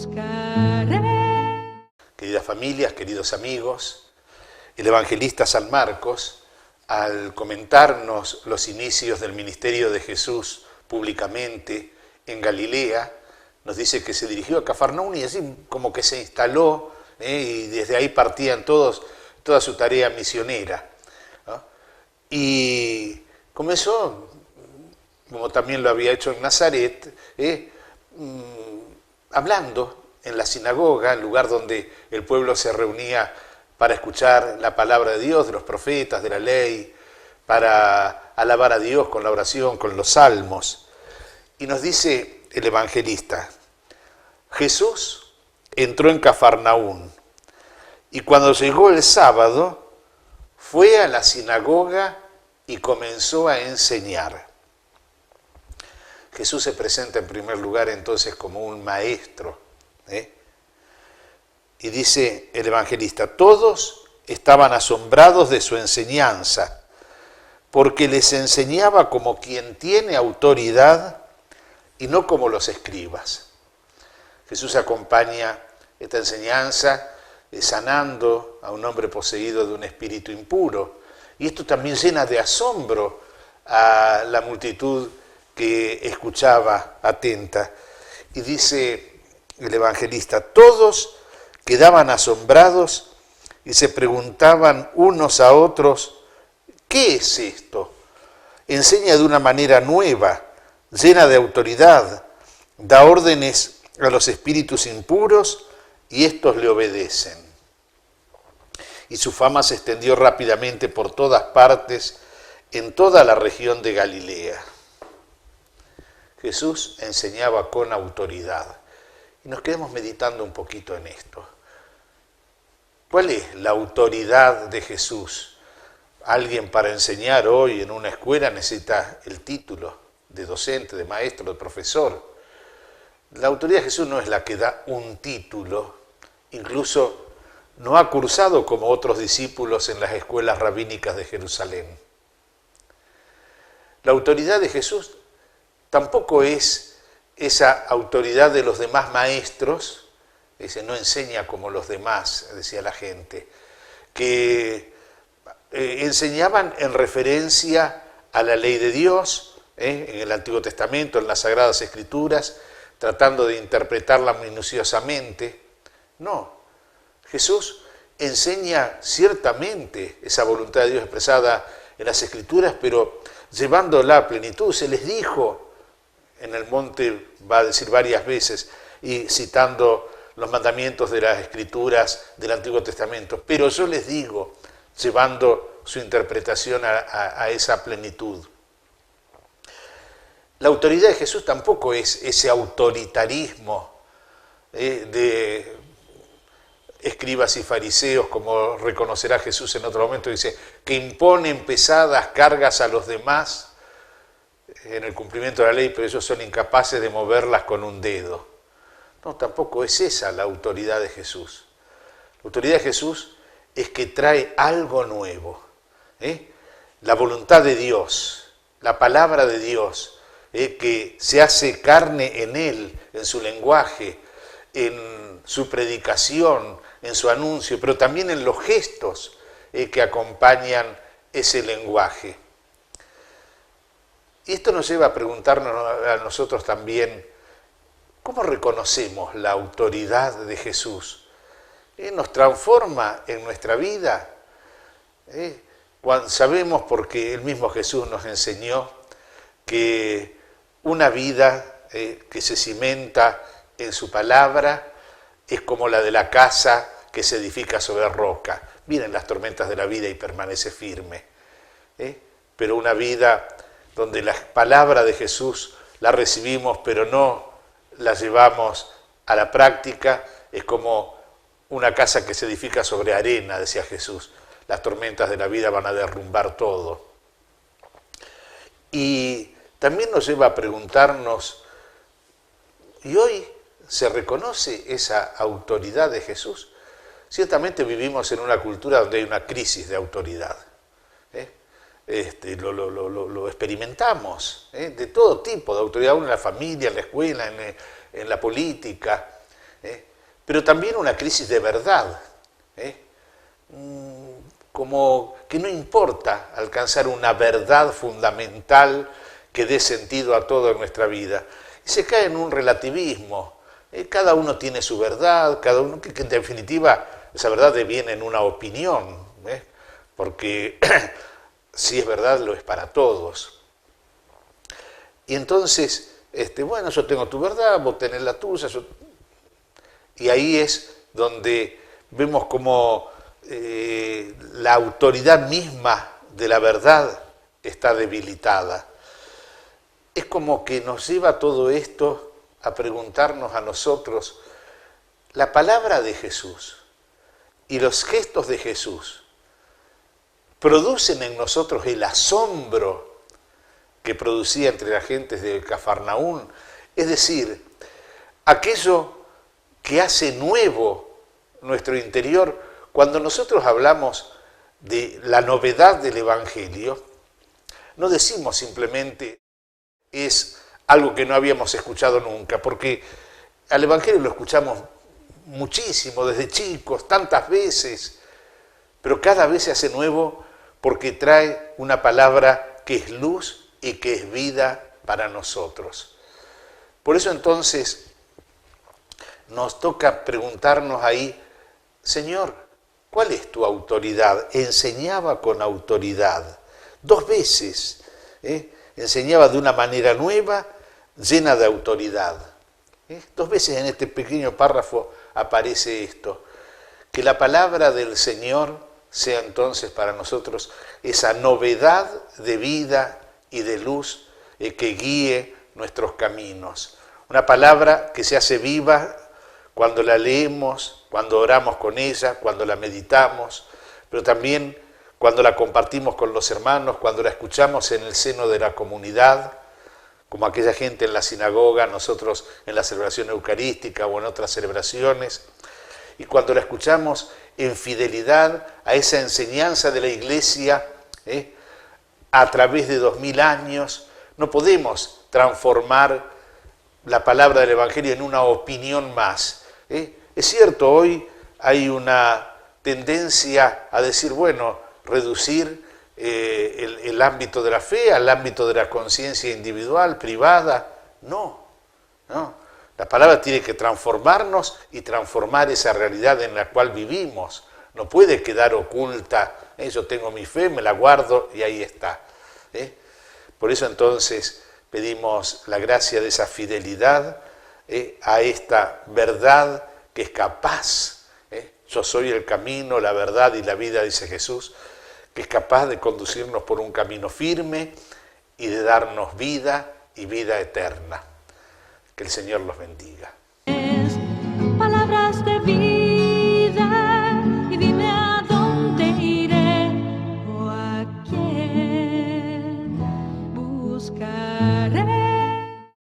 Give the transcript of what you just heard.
buscaré. Queridas familias, queridos amigos, el evangelista San Marcos, al comentarnos los inicios del ministerio de Jesús públicamente en Galilea, nos dice que se dirigió a Cafarnaún y así como que se instaló, y desde ahí partían toda su tarea misionera, ¿no? Y comenzó, como también lo había hecho en Nazaret, hablando en la sinagoga, el lugar donde el pueblo se reunía para escuchar la palabra de Dios, de los profetas, de la ley, para alabar a Dios con la oración, con los salmos. Y nos dice el evangelista, Jesús entró en Cafarnaún y cuando llegó el sábado fue a la sinagoga y comenzó a enseñar. Jesús se presenta en primer lugar entonces como un maestro, y dice el evangelista, todos estaban asombrados de su enseñanza, porque les enseñaba como quien tiene autoridad y no como los escribas. Jesús acompaña esta enseñanza sanando a un hombre poseído de un espíritu impuro, y esto también llena de asombro a la multitud que escuchaba atenta. Y dice el evangelista, todos quedaban asombrados y se preguntaban unos a otros, ¿qué es esto? Enseña de una manera nueva, llena de autoridad, da órdenes a los espíritus impuros y estos le obedecen. Y su fama se extendió rápidamente por todas partes, en toda la región de Galilea. Jesús enseñaba con autoridad. Y nos quedamos meditando un poquito en esto. ¿Cuál es la autoridad de Jesús? Alguien para enseñar hoy en una escuela necesita el título de docente, de maestro, de profesor. La autoridad de Jesús no es la que da un título, incluso no ha cursado como otros discípulos en las escuelas rabínicas de Jerusalén. La autoridad de Jesús tampoco es esa autoridad de los demás maestros, ese no enseña como los demás, decía la gente, que enseñaban en referencia a la ley de Dios, en el Antiguo Testamento, en las Sagradas Escrituras, tratando de interpretarla minuciosamente. No, Jesús enseña ciertamente esa voluntad de Dios expresada en las Escrituras, pero llevándola a plenitud. Se les dijo en el monte, va a decir varias veces, y citando los mandamientos de las Escrituras del Antiguo Testamento, pero yo les digo, llevando su interpretación a esa plenitud. La autoridad de Jesús tampoco es ese autoritarismo de escribas y fariseos, como reconocerá Jesús en otro momento, dice, que imponen pesadas cargas a los demás en el cumplimiento de la ley, pero ellos son incapaces de moverlas con un dedo. No, tampoco es esa la autoridad de Jesús. La autoridad de Jesús es que trae algo nuevo, la voluntad de Dios, la palabra de Dios, que se hace carne en él, en su lenguaje, en su predicación, en su anuncio, pero también en los gestos que acompañan ese lenguaje. Y esto nos lleva a preguntarnos a nosotros también, ¿cómo reconocemos la autoridad de Jesús? ¿Nos transforma en nuestra vida? Cuando sabemos, porque el mismo Jesús nos enseñó, que una vida que se cimenta en su palabra es como la de la casa que se edifica sobre roca. Vienen las tormentas de la vida y permanece firme. Pero una vida donde la palabra de Jesús la recibimos, pero no la llevamos a la práctica, es como una casa que se edifica sobre arena, decía Jesús. Las tormentas de la vida van a derrumbar todo. Y también nos lleva a preguntarnos, ¿y hoy se reconoce esa autoridad de Jesús? Ciertamente vivimos en una cultura donde hay una crisis de autoridad. Lo experimentamos, de todo tipo de autoridad, aún en la familia, en la escuela, en la política. pero también una crisis de verdad. Como que no importa alcanzar una verdad fundamental que dé sentido a toda nuestra vida. Y se cae en un relativismo. Cada uno tiene su verdad, cada uno, que en definitiva esa verdad deviene en una opinión, porque si es verdad lo es para todos. Y entonces, bueno, yo tengo tu verdad, vos tenés la tuya, y ahí es donde vemos como la autoridad misma de la verdad está debilitada. Es como que nos lleva todo esto a preguntarnos a nosotros, la palabra de Jesús y los gestos de Jesús producen en nosotros el asombro que producía entre las gentes de Cafarnaún, es decir, aquello que hace nuevo nuestro interior. Cuando nosotros hablamos de la novedad del Evangelio, no decimos simplemente es algo que no habíamos escuchado nunca, porque al Evangelio lo escuchamos muchísimo, desde chicos, tantas veces, pero cada vez se hace nuevo porque trae una palabra que es luz y que es vida para nosotros. Por eso entonces nos toca preguntarnos ahí, Señor, ¿cuál es tu autoridad? Enseñaba con autoridad, 2 veces, enseñaba de una manera nueva, llena de autoridad. 2 veces en este pequeño párrafo aparece esto, que la palabra del Señor sea entonces para nosotros esa novedad de vida y de luz que guíe nuestros caminos. Una palabra que se hace viva cuando la leemos, cuando oramos con ella, cuando la meditamos, pero también cuando la compartimos con los hermanos, cuando la escuchamos en el seno de la comunidad, como aquella gente en la sinagoga, nosotros en la celebración eucarística o en otras celebraciones, y cuando la escuchamos en fidelidad a esa enseñanza de la Iglesia, a través de 2000 años, no podemos transformar la palabra del Evangelio en una opinión más. Es cierto, hoy hay una tendencia a decir, bueno, reducir el ámbito de la fe al ámbito de la conciencia individual, privada. No. La palabra tiene que transformarnos y transformar esa realidad en la cual vivimos. No puede quedar oculta. Yo tengo mi fe, me la guardo y ahí está. Por eso entonces pedimos la gracia de esa fidelidad a esta verdad que es capaz. Yo soy el camino, la verdad y la vida, dice Jesús, que es capaz de conducirnos por un camino firme y de darnos vida y vida eterna. Que el Señor los bendiga.